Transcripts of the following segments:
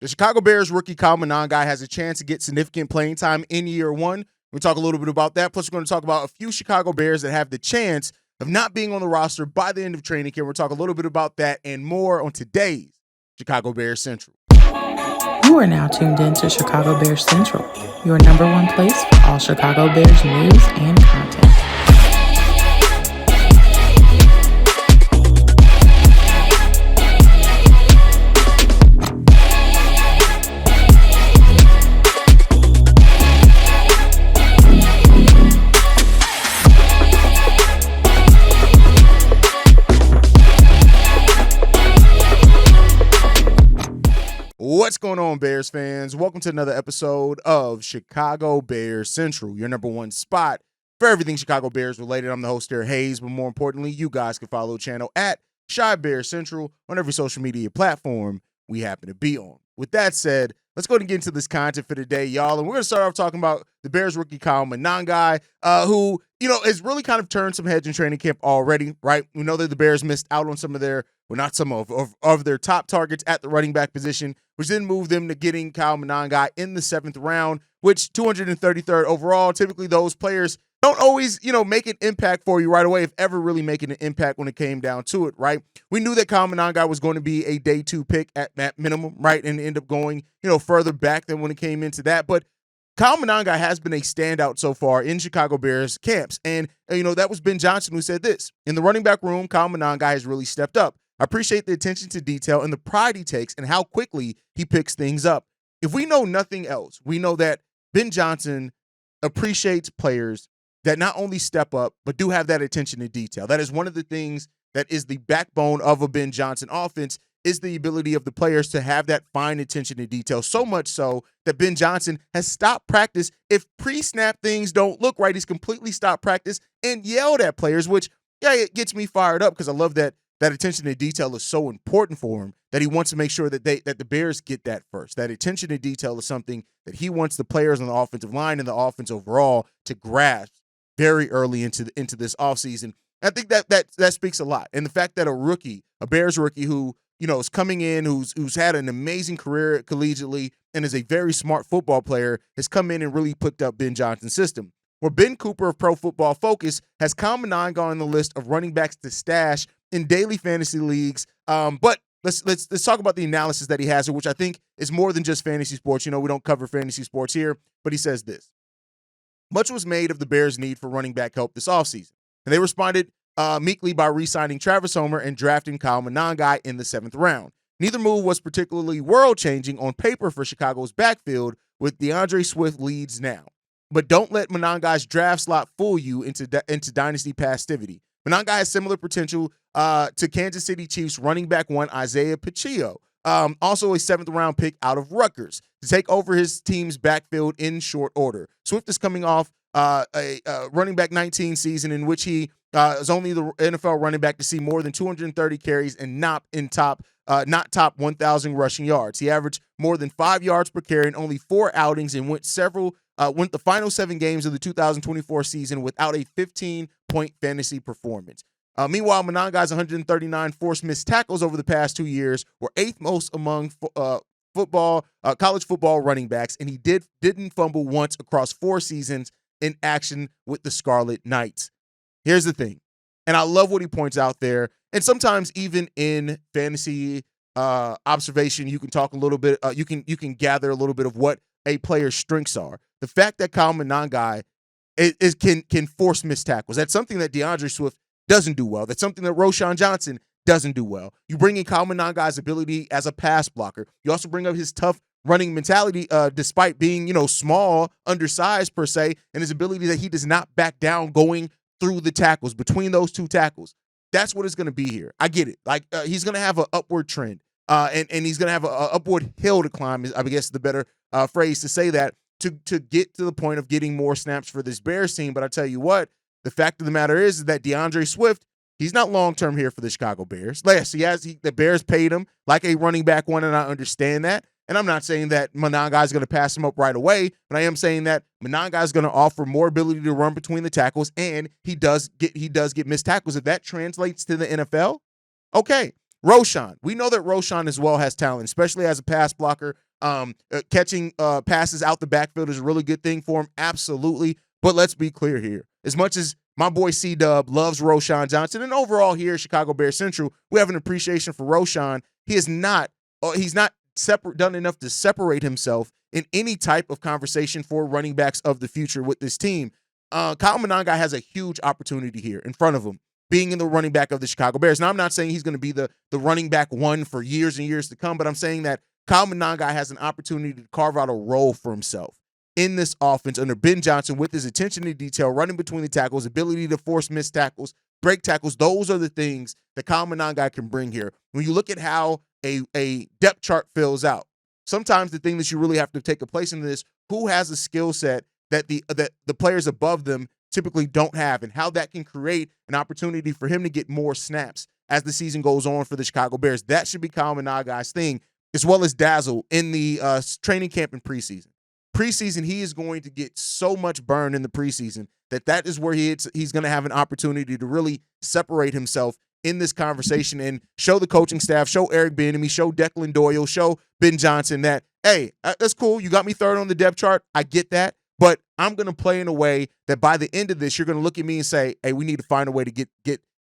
The Chicago Bears rookie Kyle Monangai has a chance to get significant playing time in year one. We'll talk a little bit about that. Plus, we're going to talk about a few Chicago Bears that have the chance of not being on the roster by the end of training camp. We'll talk a little bit about that and more on today's Chicago Bears Central. You are now tuned in to Chicago Bears Central, your number one place for all Chicago Bears news and content. What's going on, Bears fans? Welcome to another episode of Chicago Bears Central, your number one spot for everything Chicago Bears related. I'm the host, Derek Hayes, but more importantly, you guys can follow the channel at Chi Bears Central on every social media platform we happen to be on. With that said, let's go ahead and get into this content for today, y'all. And we're going to start off talking about the Bears rookie Kyle Manangai, who, has really kind of turned some heads in training camp already, right? We know that the Bears missed out on some of their, well, not some of their top targets at the running back position, which then moved them to getting Kyle Manangai in the 7th round, which 233rd overall. Typically, those players don't always, make an impact for you right away, if ever really making an impact when it came down to it, right? We knew that Kyle Manangai was going to be a day 2 pick at minimum, right? And end up going, further back than when it came into that. But Kyle Manangai has been a standout so far in Chicago Bears camps. And, that was Ben Johnson who said this. In the running back room, Kyle Manangai has really stepped up. I appreciate the attention to detail and the pride he takes and how quickly he picks things up. If we know nothing else, we know that Ben Johnson appreciates players that not only step up, but do have that attention to detail. That is one of the things that is the backbone of a Ben Johnson offense, is the ability of the players to have that fine attention to detail. So much so that Ben Johnson has stopped practice. If pre-snap things don't look right, he's completely stopped practice and yelled at players, which, it gets me fired up because I love that attention to detail is so important for him that he wants to make sure that the Bears get that first. That attention to detail is something that he wants the players on the offensive line and the offense overall to grasp very early into this offseason. I think that speaks a lot. And the fact that a Bears rookie who, is coming in, who's had an amazing career collegiately and is a very smart football player, has come in and really picked up Ben Johnson's system. Where Ben Cooper of Pro Football Focus has Kyle Manangai on the list of running backs to stash in daily fantasy leagues. But let's talk about the analysis that he has, which I think is more than just fantasy sports. We don't cover fantasy sports here, but he says this. Much was made of the Bears' need for running back help this offseason, and they responded meekly by re-signing Travis Homer and drafting Kyle Manangai in the 7th round. Neither move was particularly world-changing on paper for Chicago's backfield, with DeAndre Swift leads now. But don't let Manangai's draft slot fool you into dynasty passivity. Manangai has similar potential to Kansas City Chiefs running back one Isaiah Pacheco, also a 7th round pick out of Rutgers, to take over his team's backfield in short order. Top is coming off a running back 19 season in which he is only the NFL running back to see more than 230 carries and not top 1,000 rushing yards. He averaged more than 5 yards per carry in only 4 outings and went the final 7 games of the 2024 season without a 15-point fantasy performance. Meanwhile, Manangai's 139 forced missed tackles over the past 2 years were 8th most among college football running backs, and he didn't fumble once across 4 seasons in action with the Scarlet Knights. Here's the thing, and I love what he points out there, and sometimes even in fantasy observation, you can talk a little bit, you can gather a little bit of what a player's strengths are. The fact that Kyle Manangai can force missed tackles, that's something that DeAndre Swift doesn't do well. That's something that Roschon Johnson doesn't do well. You bring in Kyle Manangai's ability as a pass blocker. You also bring up his tough running mentality, despite being, small, undersized per se, and his ability that he does not back down going through the tackles, between those 2 tackles. That's what it's going to be here. I get it. He's going to have an upward trend, and he's going to have an upward hill to climb, I guess the better phrase to say that, to get to the point of getting more snaps for this Bears team. But I tell you what, the fact of the matter is that DeAndre Swift, he's not long-term here for the Chicago Bears. Yes, the Bears paid him like a running back one, and I understand that. And I'm not saying that Manangai is going to pass him up right away, but I am saying that Manangai is going to offer more ability to run between the tackles, and he does get missed tackles. If that translates to the NFL, okay. Roschon, we know that Roschon as well has talent, especially as a pass blocker. Catching passes out the backfield is a really good thing for him. Absolutely. But let's be clear here. As much as my boy C-Dub loves Roschon Johnson, and overall here at Chicago Bears Central, we have an appreciation for Roschon. He's not done enough to separate himself in any type of conversation for running backs of the future with this team. Kyle Monangai has a huge opportunity here in front of him, being in the running back of the Chicago Bears. Now, I'm not saying he's going to be the running back one for years and years to come, but I'm saying that Kyle Manangi has an opportunity to carve out a role for himself in this offense under Ben Johnson with his attention to detail, running between the tackles, ability to force missed tackles, break tackles. Those are the things that Kyle Manangi can bring here. When you look at how a depth chart fills out, sometimes the thing that you really have to take a place in this, who has a skill set that the players above them typically don't have, and how that can create an opportunity for him to get more snaps as the season goes on for the Chicago Bears. That should be Kyle Manangai's thing, as well as Dazzle in the training camp and preseason. Preseason, he is going to get so much burn in the preseason that is where he's going to have an opportunity to really separate himself in this conversation and show the coaching staff, show Eric Bieniemy, show Declan Doyle, show Ben Johnson that, hey, that's cool. You got me third on the depth chart. I get that. But I'm going to play in a way that by the end of this, you're going to look at me and say, hey, we need to find a way to get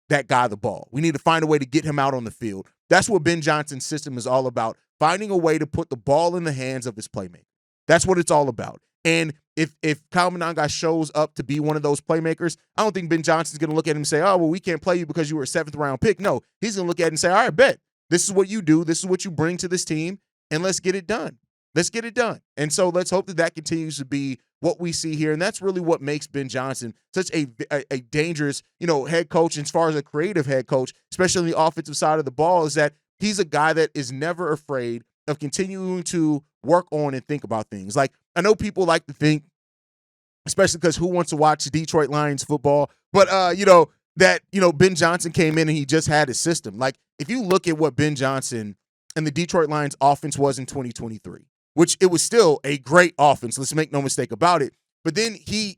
that guy the ball. We need to find a way to get him out on the field. That's what Ben Johnson's system is all about, finding a way to put the ball in the hands of his playmaker. That's what it's all about. And if Kyle Manangai shows up to be one of those playmakers, I don't think Ben Johnson's going to look at him and say, oh, well, we can't play you because you were a 7th-round pick. No, he's going to look at it and say, all right, bet. This is what you do. This is what you bring to this team, and let's get it done. Let's get it done. And so let's hope that continues to be what we see here. And that's really what makes Ben Johnson such a dangerous, head coach, as far as a creative head coach, especially on the offensive side of the ball, is that he's a guy that is never afraid of continuing to work on and think about things. Like, I know people like to think, especially because who wants to watch Detroit Lions football, but Ben Johnson came in and he just had his system. Like, if you look at what Ben Johnson and the Detroit Lions offense was in 2023, which it was still a great offense, let's make no mistake about it, but then he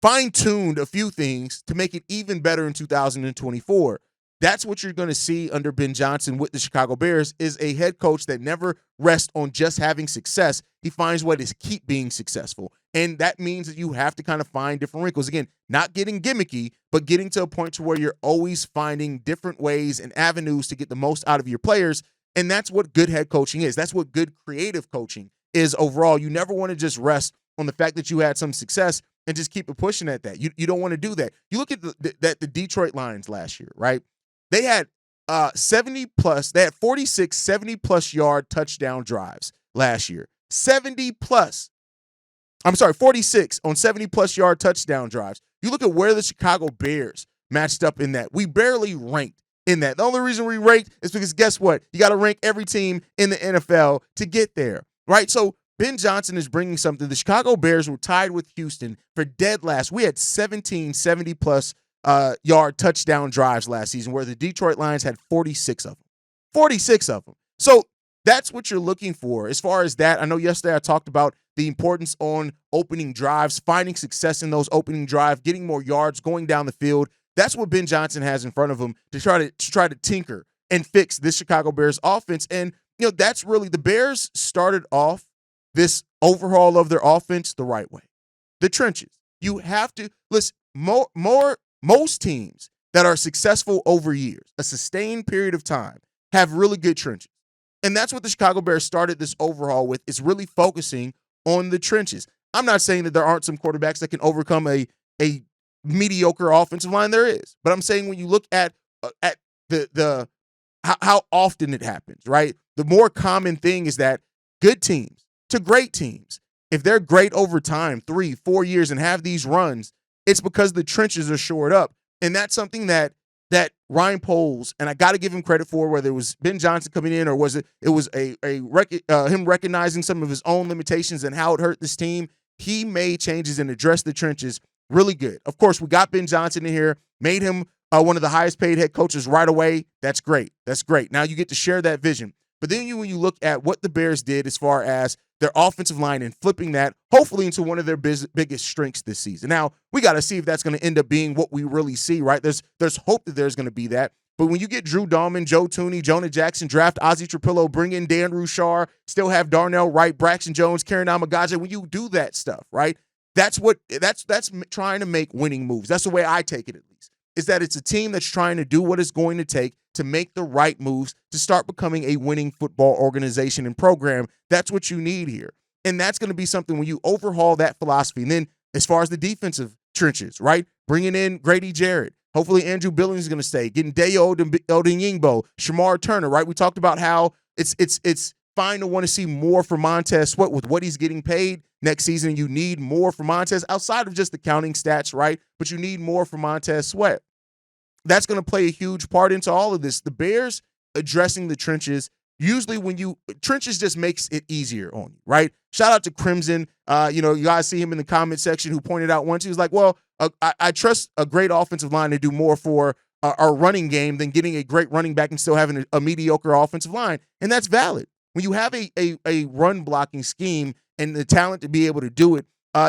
fine-tuned a few things to make it even better in 2024. That's what you're going to see under Ben Johnson with the Chicago Bears, is a head coach that never rests on just having success. He finds ways to keep being successful. And that means that you have to kind of find different wrinkles. Again, not getting gimmicky, but getting to a point to where you're always finding different ways and avenues to get the most out of your players. And that's what good head coaching is. That's what good creative coaching is overall. You never want to just rest on the fact that you had some success and just keep it pushing at that. You don't want to do that. You look at the Detroit Lions last year, right? They had 46 70-plus yard touchdown drives last year. 46 on 70-plus yard touchdown drives. You look at where the Chicago Bears matched up in that. We barely ranked in that. The only reason we ranked is because guess what? You got to rank every team in the NFL to get there, right? So Ben Johnson is bringing something. The Chicago Bears were tied with Houston for dead last. We had 17 70-plus yard touchdown drives last season, where the Detroit Lions had 46 of them. 46 of them. So that's what you're looking for. As far as that, I know yesterday I talked about the importance on opening drives, finding success in those opening drives, getting more yards, going down the field. That's what Ben Johnson has in front of him to try to tinker and fix this Chicago Bears offense. And that's really, the Bears started off this overhaul of their offense the right way. The trenches. You have to listen. Most teams that are successful over years, a sustained period of time, have really good trenches. And that's what the Chicago Bears started this overhaul with, is really focusing on the trenches. I'm not saying that there aren't some quarterbacks that can overcome a mediocre offensive line. There is. But I'm saying when you look at how often it happens, right? The more common thing is that good teams to great teams, if they're great over time, 3-4 years, and have these runs, it's because the trenches are shored up. And that's something that Ryan Poles, and I got to give him credit for, whether it was Ben Johnson coming in or was him recognizing some of his own limitations and how it hurt this team. He made changes and addressed the trenches really good. Of course, we got Ben Johnson in here, made him one of the highest paid head coaches right away. That's great. That's great. Now you get to share that vision. But then when you look at what the Bears did as far as their offensive line and flipping that, hopefully, into one of their biggest strengths this season. Now, we got to see if that's going to end up being what we really see, right? There's hope that there's going to be that. But when you get Drew Dahlman, Joe Tooney, Jonah Jackson, draft Ozzie Trapillo, bring in Dan Rushar, still have Darnell Wright, Braxton Jones, Karen Amagaja, when you do that stuff, right? That's trying to make winning moves. That's the way I take it, at least, is that it's a team that's trying to do what it's going to take to make the right moves to start becoming a winning football organization and program. That's what you need here. And that's going to be something when you overhaul that philosophy. And then as far as the defensive trenches, right? Bringing in Grady Jarrett. Hopefully Andrew Billings is going to stay. Getting Dayo Odeyingbo, Shamar Turner, right? We talked about how it's fine to want to see more for Montez Sweat with what he's getting paid next season. You need more for Montez outside of just the counting stats, right? But you need more for Montez Sweat. That's going to play a huge part into all of this. The Bears addressing the trenches, usually trenches just makes it easier on you, right? Shout out to Crimson. You guys see him in the comment section who pointed out once. He was like, well, I trust a great offensive line to do more for our running game than getting a great running back and still having a mediocre offensive line. And that's valid. When you have a run blocking scheme and the talent to be able to do it,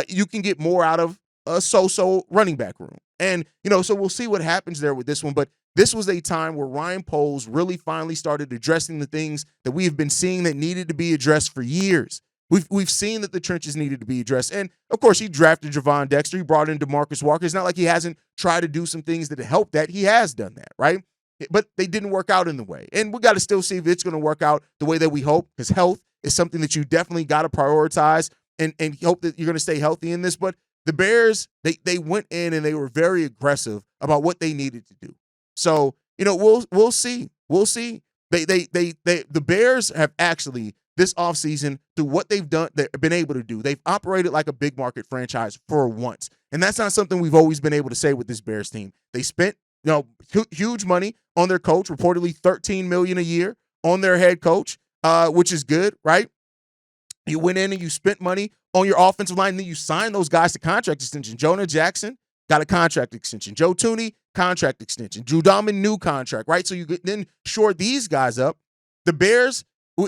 you can get more out of a so-so running back room. And, so we'll see what happens there with this one. But this was a time where Ryan Poles really finally started addressing the things that we have been seeing that needed to be addressed for years. We've seen that the trenches needed to be addressed. And, of course, he drafted Javon Dexter. He brought in DeMarcus Walker. It's not like he hasn't tried to do some things that help that. He has done that, right? But they didn't work out in the way. And we got to still see if it's going to work out the way that we hope, because health is something that you definitely got to prioritize and hope that you're going to stay healthy in this. But the Bears, they went in and they were very aggressive about what they needed to do. So, we'll see. We'll see. The Bears have actually this offseason, through what they've done, they've been able to do. They've operated like a big market franchise for once. And that's not something we've always been able to say with this Bears team. They spent, huge money on their coach, reportedly $13 million a year on their head coach, which is good, right? You went in and you spent money on your offensive line, and then you signed those guys to contract extension. Jonah Jackson got a contract extension. Joe Tooney, contract extension. Drew Dahlman, new contract, right? So you then shore these guys up. The Bears,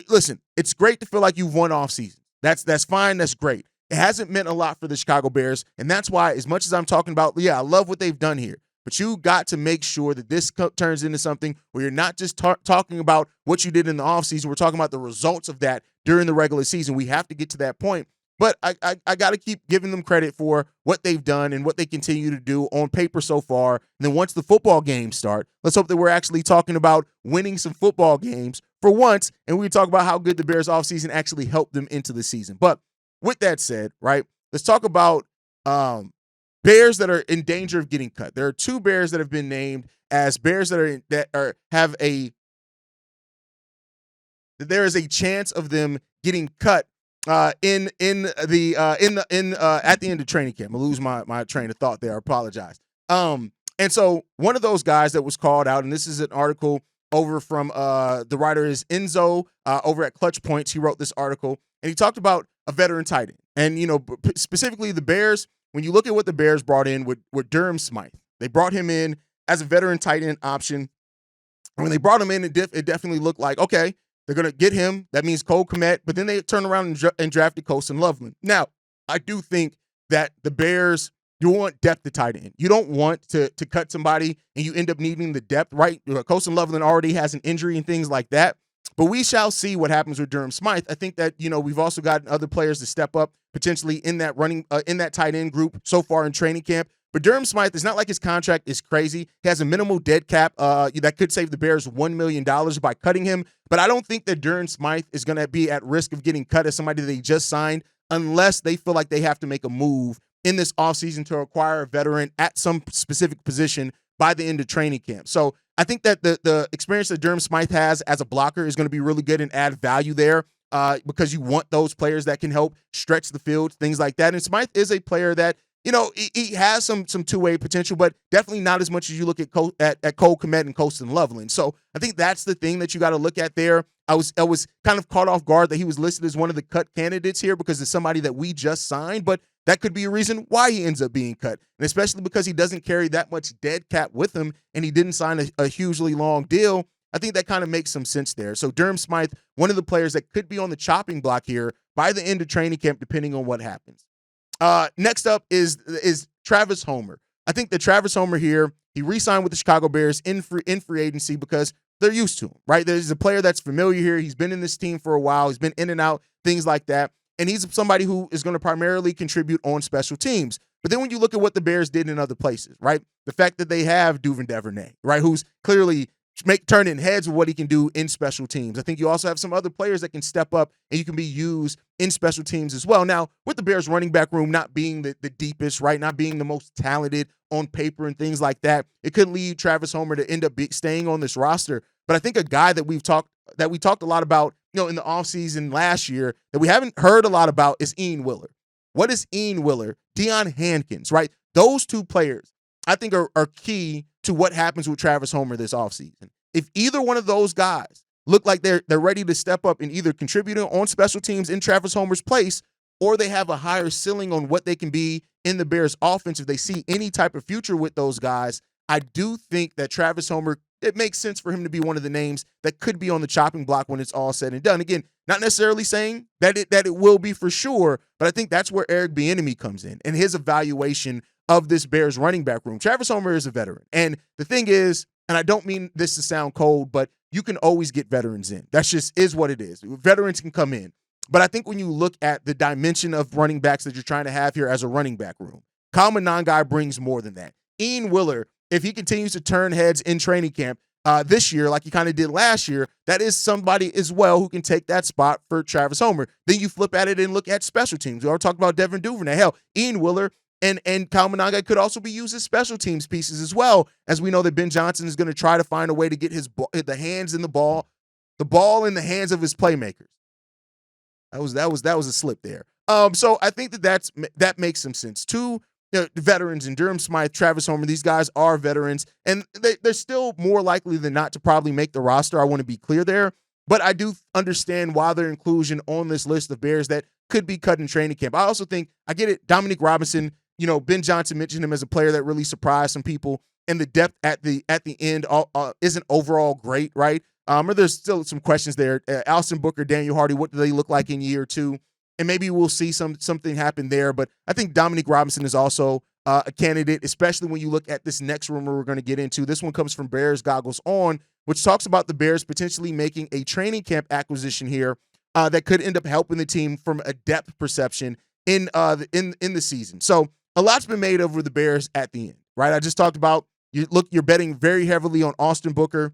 listen, it's great to feel like you've won off season. That's fine. That's great. It hasn't meant a lot for the Chicago Bears, and that's why, as much as I'm talking about, I love what they've done here, but you got to make sure that this turns into something where you're not just talking about what you did in the offseason. We're talking about the results of that during the regular season. We have to get to that point. But I got to keep giving them credit for what they've done and what they continue to do on paper so far. And then once the football games start, let's hope that we're actually talking about winning some football games for once. And we talk about how good the Bears offseason actually helped them into the season. But with that said, right, let's talk about Bears that are in danger of getting cut. There are two Bears that have been named as Bears that there is a chance of them getting cut at the end of training camp. I lose my train of thought there. I apologize. And so one of those guys that was called out, and this is an article over from the writer is Enzo over at Clutch Points. He wrote this article, and he talked about a veteran tight end. And, specifically the Bears, when you look at what the Bears brought in with Durham Smythe, they brought him in as a veteran tight end option. And when they brought him in, it definitely looked like, okay, they're going to get him. That means Cole Kmet. But then they turned around and drafted Colston Loveland. Now, I do think that the Bears, you want depth at tight end. You don't want to cut somebody and you end up needing the depth, right? Colston Loveland already has an injury and things like that. But we shall see what happens with Durham Smythe. I think that, we've also gotten other players to step up potentially in that in that tight end group so far in training camp. But Durham Smythe, it's not like his contract is crazy. He has a minimal dead cap that could save the Bears $1 million by cutting him. But I don't think that Durham Smythe is going to be at risk of getting cut as somebody they just signed unless they feel like they have to make a move in this offseason to acquire a veteran at some specific position by the end of training camp. So I think that the experience that Durham Smythe has as a blocker is going to be really good and add value there because you want those players that can help stretch the field, things like that. And Smythe is a player that, he has some two-way potential, but definitely not as much as you look at Cole Kmet and Colston Loveland. So I think that's the thing that you got to look at there. I was kind of caught off guard that he was listed as one of the cut candidates here because it's somebody that we just signed, but that could be a reason why he ends up being cut, and especially because he doesn't carry that much dead cap with him and he didn't sign a hugely long deal. I think that kind of makes some sense there. So Durham Smythe, one of the players that could be on the chopping block here by the end of training camp, depending on what happens. Next up is Travis Homer. I think that Travis Homer here, he re-signed with the Chicago Bears in free agency because they're used to him, right? There's a player that's familiar here. He's been in this team for a while. He's been in and out, things like that. And he's somebody who is going to primarily contribute on special teams. But then when you look at what the Bears did in other places, right? The fact that they have Duvernay, right? Who's clearly turning heads with what he can do in special teams. I think you also have some other players that can step up and you can be used in special teams as well. Now, with the Bears running back room not being the deepest, right? Not being the most talented on paper and things like that, it could lead Travis Homer to end up staying on this roster. But I think a guy that we talked a lot about, in the offseason last year that we haven't heard a lot about is Ian Willer. What is Ian Willer? Deion Hankins, right? Those two players, I think, are key to what happens with Travis Homer this offseason. If either one of those guys look like they're ready to step up and either contribute on special teams in Travis Homer's place, or they have a higher ceiling on what they can be in the Bears offense, if they see any type of future with those guys, I do think that Travis Homer, it makes sense for him to be one of the names that could be on the chopping block when it's all said and done. Again, not necessarily saying that it will be for sure, but I think that's where Eric Bieniemy comes in and his evaluation of this Bears running back room. Travis Homer is a veteran. And the thing is, and I don't mean this to sound cold, but you can always get veterans in. That's just is what it is. Veterans can come in. But I think when you look at the dimension of running backs that you're trying to have here as a running back room, Kyle Monangai brings more than that. Ian Willer, if he continues to turn heads in training camp this year like he kind of did last year, that is somebody as well who can take that spot for Travis Homer. Then you flip at it and look at special teams. We already talked about Devin Duvernay. Hell, Ian Willer and Kyle Manangi could also be used as special teams pieces as well, as we know that Ben Johnson is going to try to find a way to get the hands in the ball in the hands of his playmakers. That was a slip there. So I think that makes some sense. Two veterans in Durham Smythe, Travis Homer, these guys are veterans, and they're still more likely than not to probably make the roster. I want to be clear there. But I do understand why their inclusion on this list of Bears that could be cut in training camp. I also think, I get it, Dominique Robinson, Ben Johnson mentioned him as a player that really surprised some people, and the depth at the end isn't overall great, right? Or there's still some questions there. Alston Booker, Daniel Hardy, what do they look like in year two? And maybe we'll see something happen there. But I think Dominique Robinson is also a candidate, especially when you look at this next rumor we're going to get into. This one comes from Bears Goggles On, which talks about the Bears potentially making a training camp acquisition here that could end up helping the team from a depth perception in the season. So a lot's been made over the Bears at the end, right? I just talked about, you're betting very heavily on Austin Booker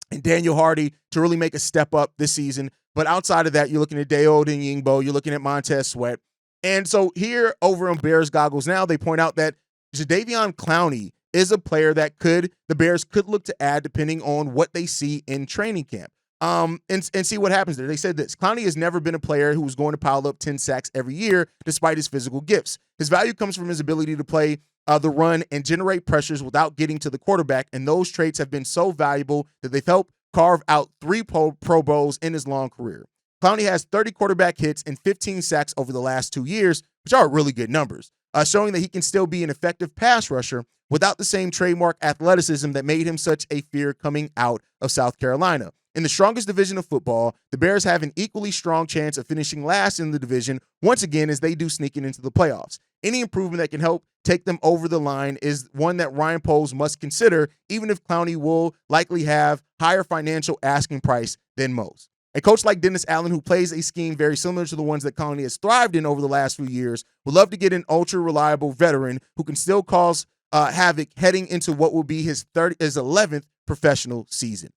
and Daniel Hardy to really make a step up this season. But outside of that, you're looking at Dayo Odeyingbo, you're looking at Montez Sweat. And so here over on Bears Goggles Now, they point out that Jadeveon Clowney is a player that the Bears could look to add depending on what they see in training camp. And see what happens there. They said this: Clowney has never been a player who was going to pile up 10 sacks every year despite his physical gifts. His value comes from his ability to play the run and generate pressures without getting to the quarterback, and those traits have been so valuable that they've helped carve out 3 Pro Bowls in his long career. Clowney has 30 quarterback hits and 15 sacks over the last 2 years, which are really good numbers, showing that he can still be an effective pass rusher without the same trademark athleticism that made him such a fear coming out of South Carolina. In the strongest division of football, the Bears have an equally strong chance of finishing last in the division once again as they do sneaking into the playoffs. Any improvement that can help take them over the line is one that Ryan Poles must consider, even if Clowney will likely have higher financial asking price than most. A coach like Dennis Allen, who plays a scheme very similar to the ones that Clowney has thrived in over the last few years, would love to get an ultra-reliable veteran who can still cause havoc heading into what will be his 11th professional season.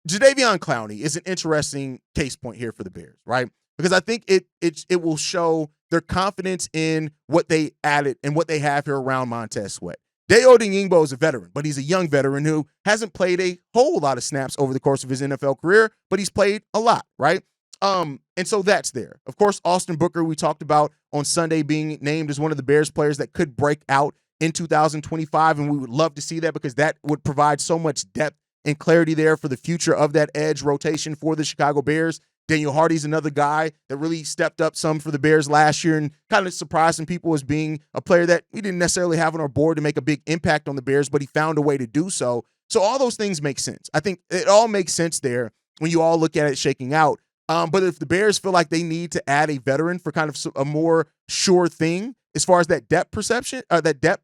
Jadeveon Clowney is an interesting case point here for the Bears, right? Because I think it will show their confidence in what they added and what they have here around Montez Sweat. Dayo Odeyingbo is a veteran, but he's a young veteran who hasn't played a whole lot of snaps over the course of his NFL career, but he's played a lot, right? And so that's there. Of course, Austin Booker, we talked about on Sunday, being named as one of the Bears players that could break out in 2025, and we would love to see that because that would provide so much depth and clarity there for the future of that edge rotation for the Chicago Bears. Daniel Hardy's another guy that really stepped up some for the Bears last year and kind of surprised some people as being a player that we didn't necessarily have on our board to make a big impact on the Bears, but he found a way to do so. So all those things make sense. I think it all makes sense there when you all look at it shaking out. But if the Bears feel like they need to add a veteran for kind of a more sure thing, as far as that depth perception, that depth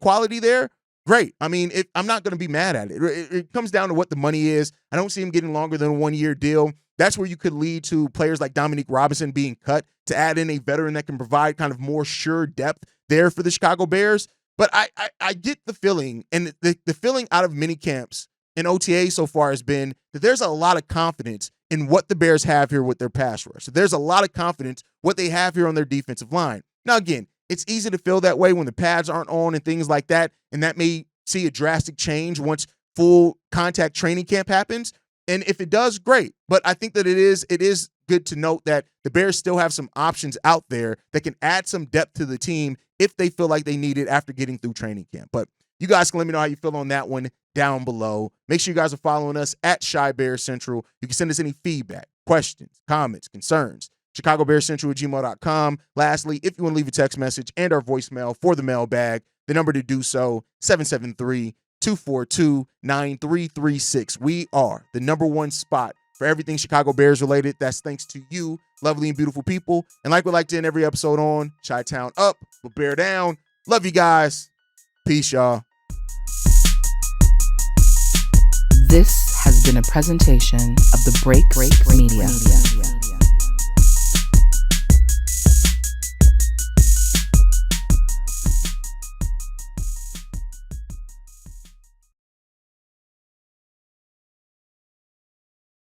quality there, great. I mean, I'm not going to be mad at it. It comes down to what the money is. I don't see him getting longer than a 1-year deal. That's where you could lead to players like Dominique Robinson being cut to add in a veteran that can provide kind of more sure depth there for the Chicago Bears. But I get the feeling, and the feeling out of mini camps and OTA so far has been that there's a lot of confidence in what the Bears have here with their pass rush. So there's a lot of confidence what they have here on their defensive line. Now, again, it's easy to feel that way when the pads aren't on and things like that, and that may see a drastic change once full contact training camp happens. And if it does, great. But I think that it is good to note that the Bears still have some options out there that can add some depth to the team if they feel like they need it after getting through training camp. But you guys can let me know how you feel on that one down below. Make sure you guys are following us at Shy Bears Central. You can send us any feedback, questions, comments, concerns. ChicagoBearsCentral@gmail.com. Lastly, if you want to leave a text message and our voicemail for the mailbag, the number to do so, 773-242-9336. We are the number one spot for everything Chicago Bears related. That's thanks to you, lovely and beautiful people. And like we like to end every episode on, Chi-Town up, but Bear down. Love you guys. Peace, y'all. This has been a presentation of the Break Media.